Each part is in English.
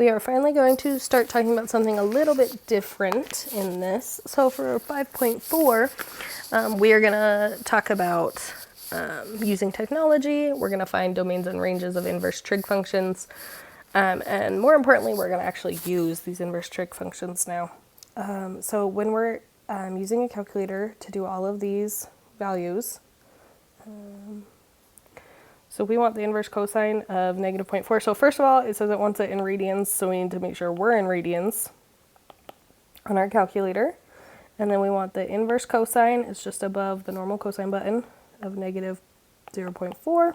we are finally going to start talking about something a little bit different in this. So for 5.4, we are going to talk about using technology. We're going to find domains and ranges of inverse trig functions. And more importantly, we're going to actually use these inverse trig functions now. So when we're using a calculator to do all of these values, so we want the inverse cosine of negative 0.4. So first of all, it says it wants it in radians, so we need to make sure we're in radians on our calculator. And then we want the inverse cosine, it's just above the normal cosine button, of negative 0.4.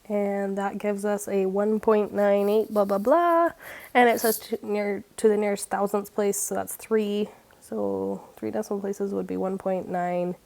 And that gives us a 1.98 blah blah blah. And it says to the nearest thousandth place, so that's 3. So 3 decimal places would be 1.982.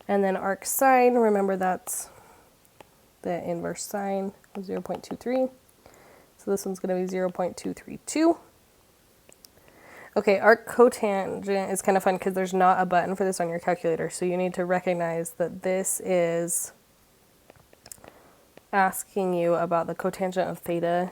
And then arc sine, remember that's the inverse sine of 0.23. So this one's going to be 0.232. Okay, arc cotangent is kind of fun because there's not a button for this on your calculator. So you need to recognize that this is asking you about the cotangent of theta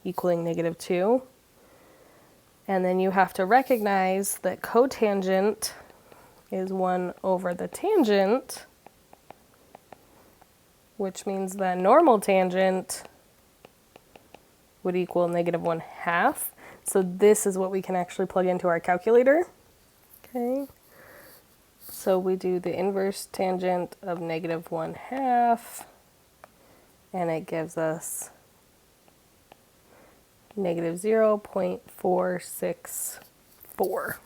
equaling negative 2. And then you have to recognize that cotangent is 1 over the tangent, which means that normal tangent would equal negative 1/2. So this is what we can actually plug into our calculator. Okay. So we do the inverse tangent of negative 1/2, and it gives us negative 0.464.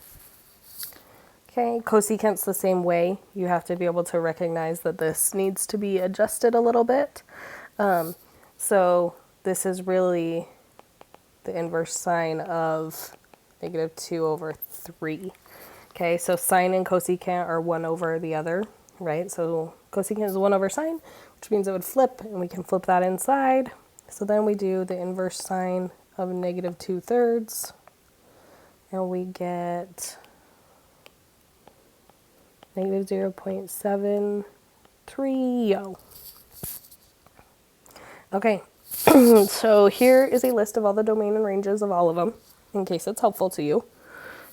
Okay, cosecant's the same way. You have to be able to recognize that this needs to be adjusted a little bit. So this is really the inverse sine of negative 2 over 3. Okay, so sine and cosecant are 1 over the other, right? So cosecant is 1 over sine, which means it would flip, and we can flip that inside. So then we do the inverse sine of negative 2/3, and we get negative 0.730. Okay, so here is a list of all the domain and ranges of all of them, in case it's helpful to you.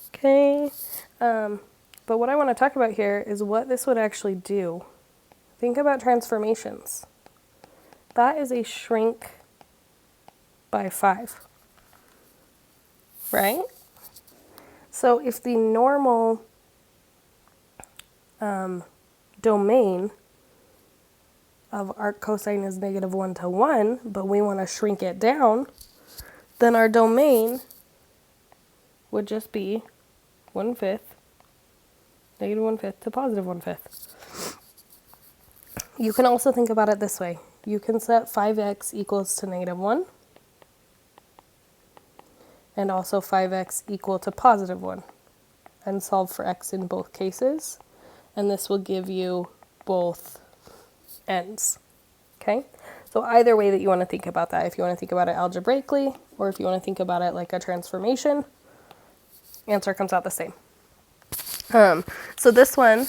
Okay, but what I want to talk about here is what this would actually do. Think about transformations. That is a shrink by 5, right? So if the normal domain of arc cosine is negative 1 to 1, but we want to shrink it down, then our domain would just be 1/5, negative 1/5 to positive 1/5. You can also think about it this way. You can set 5x equals to negative 1, and also 5x equal to positive 1, and solve for x in both cases. And this will give you both ends. Okay? So either way that you want to think about that, if you want to think about it algebraically, or if you want to think about it like a transformation, answer comes out the same. So this one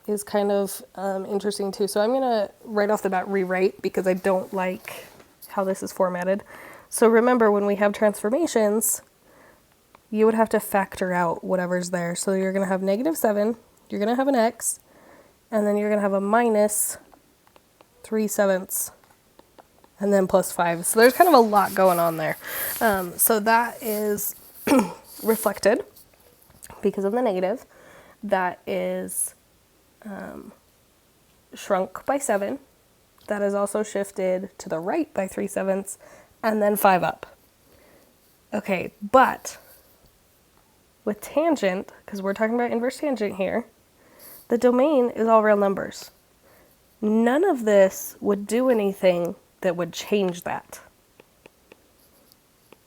is kind of interesting too. So I'm going to right off the bat rewrite because I don't like how this is formatted. So remember, when we have transformations, you would have to factor out whatever's there. So you're going to have negative 7, you're going to have an x, and then you're going to have a minus 3/7, and then plus 5. So there's kind of a lot going on there. So that is reflected because of the negative. That is shrunk by 7. That is also shifted to the right by 3/7, and then 5 up. Okay, but with tangent, because we're talking about inverse tangent here, the domain is all real numbers. None of this would do anything that would change that.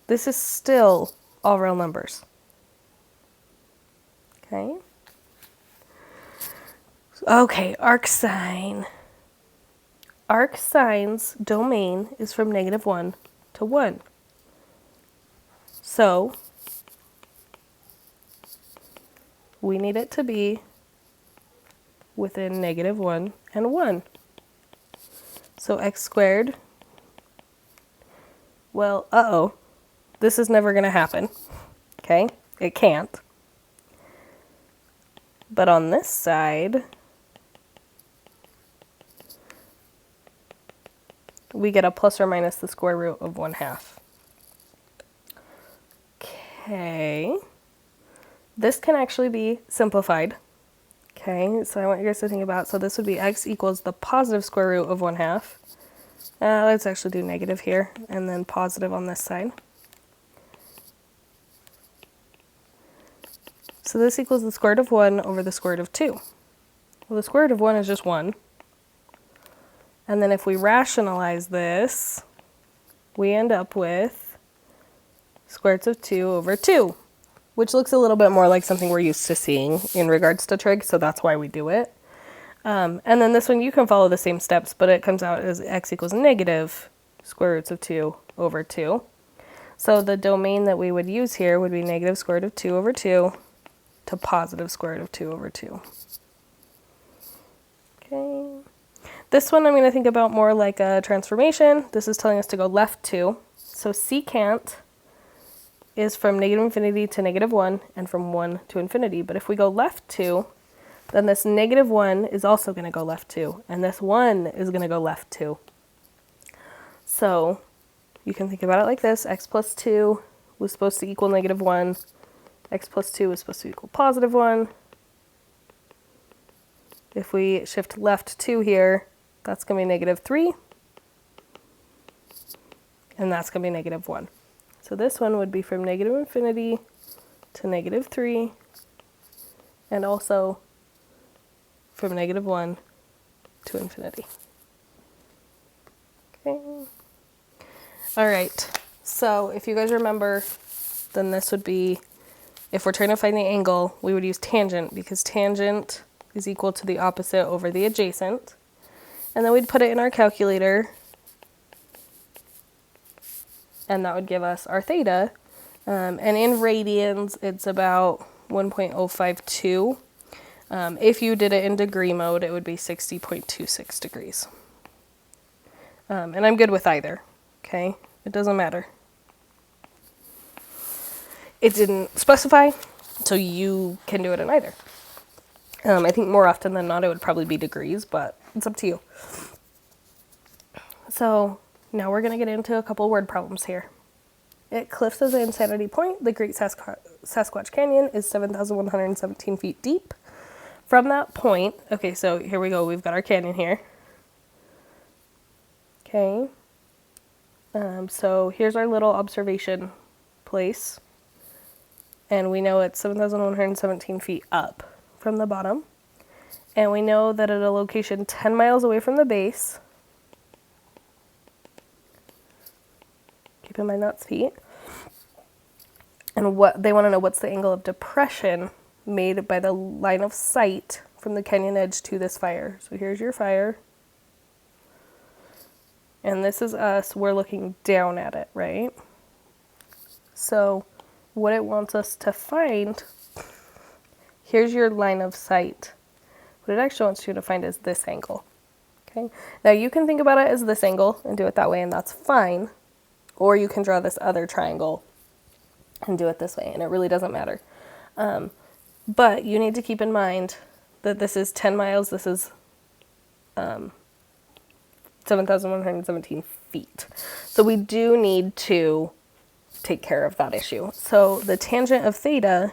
This is still all real numbers. Okay? Okay, arc sine. Arc sine's domain is from negative 1 to 1. So we need it to be within -1 and 1. So x squared, well, uh-oh, this is never going to happen, okay? It can't. But on this side, we get a plus or minus the square root of 1/2. Okay. This can actually be simplified. Okay, so I want you guys to think about, so this would be x equals the positive square root of 1/2. Let's actually do negative here, and then positive on this side. So this equals the square root of 1 over the square root of 2. Well, the square root of 1 is just 1. And then if we rationalize this, we end up with square roots of 2 over 2, which looks a little bit more like something we're used to seeing in regards to trig, so that's why we do it. And then this one, you can follow the same steps, but it comes out as x equals negative square roots of 2 over 2. So the domain that we would use here would be negative square root of 2 over 2 to positive square root of 2 over 2. Okay. This one I'm going to think about more like a transformation. This is telling us to go left 2. So secant is from -infinity to -1 and from 1 to infinity. But if we go left 2, then this -1 is also going to go left 2, and this 1 is going to go left 2. So you can think about it like this. X plus 2 was supposed to equal -1. X plus 2 was supposed to equal +1. If we shift left 2 here, that's going to be -3. And that's going to be -1. So this one would be from -infinity to -3, and also from -1 to infinity. Okay. All right. So if you guys remember, then this would be, if we're trying to find the angle, we would use tangent, because tangent is equal to the opposite over the adjacent. And then we'd put it in our calculator, and that would give us our theta. And in radians, it's about 1.052. If you did it in degree mode, it would be 60.26 degrees. And I'm good with either, okay? It doesn't matter. It didn't specify, so you can do it in either. I think more often than not, it would probably be degrees, but it's up to you. So now we're going to get into a couple word problems here. At Cliffs of the Insanity Point, the Great Sasquatch Canyon is 7,117 feet deep. From that point, okay, so here we go. We've got our canyon here. Okay. So here's our little observation place. And we know it's 7,117 feet up from the bottom. And we know that at a location 10 miles away from the base, keep in mind that's feet, and what they want to know, what's the angle of depression made by the line of sight from the canyon edge to this fire. So here's your fire. And this is us. We're looking down at it, right? So what it wants us to find, here's your line of sight. What it actually wants you to find is this angle. Okay. Now you can think about it as this angle and do it that way, and that's fine. Or you can draw this other triangle and do it this way, and it really doesn't matter. But you need to keep in mind that this is 10 miles, this is 7,117 feet. So we do need to take care of that issue. So the tangent of theta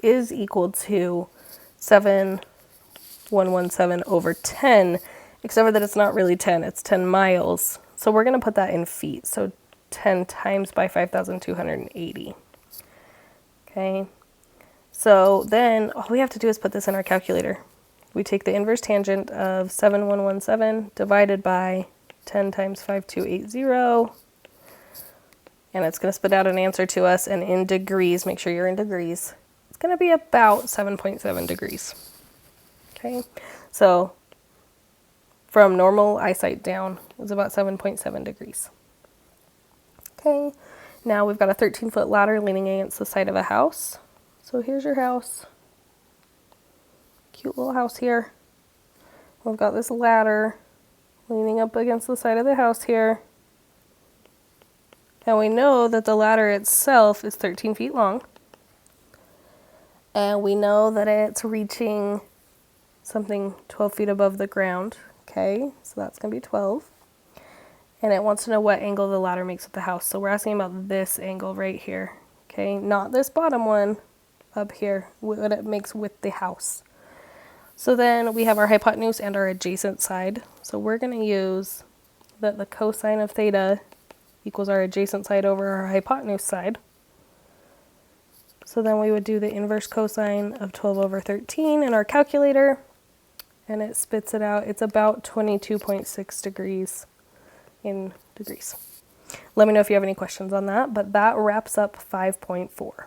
is equal to 7,117 over 10, except for that it's not really 10, it's 10 miles. So we're going to put that in feet. So 10 times by 5,280. Okay. So then all we have to do is put this in our calculator. We take the inverse tangent of 7,117 divided by 10 times 5,280. And it's going to spit out an answer to us. And in degrees, make sure you're in degrees, it's going to be about 7.7 degrees. Okay. So from normal eyesight down, it's about 7.7 degrees. Okay. Now we've got a 13-foot ladder leaning against the side of a house. So here's your house. Cute little house here. We've got this ladder leaning up against the side of the house here. And we know that the ladder itself is 13 feet long. And we know that it's reaching something 12 feet above the ground. Okay, so that's going to be 12. And it wants to know what angle the ladder makes with the house. So we're asking about this angle right here. Okay, not this bottom one up here, what it makes with the house. So then we have our hypotenuse and our adjacent side. So we're going to use that the cosine of theta equals our adjacent side over our hypotenuse side. So then we would do the inverse cosine of 12 over 13 in our calculator, and it spits it out. It's about 22.6 degrees in degrees. Let me know if you have any questions on that, but that wraps up 5.4.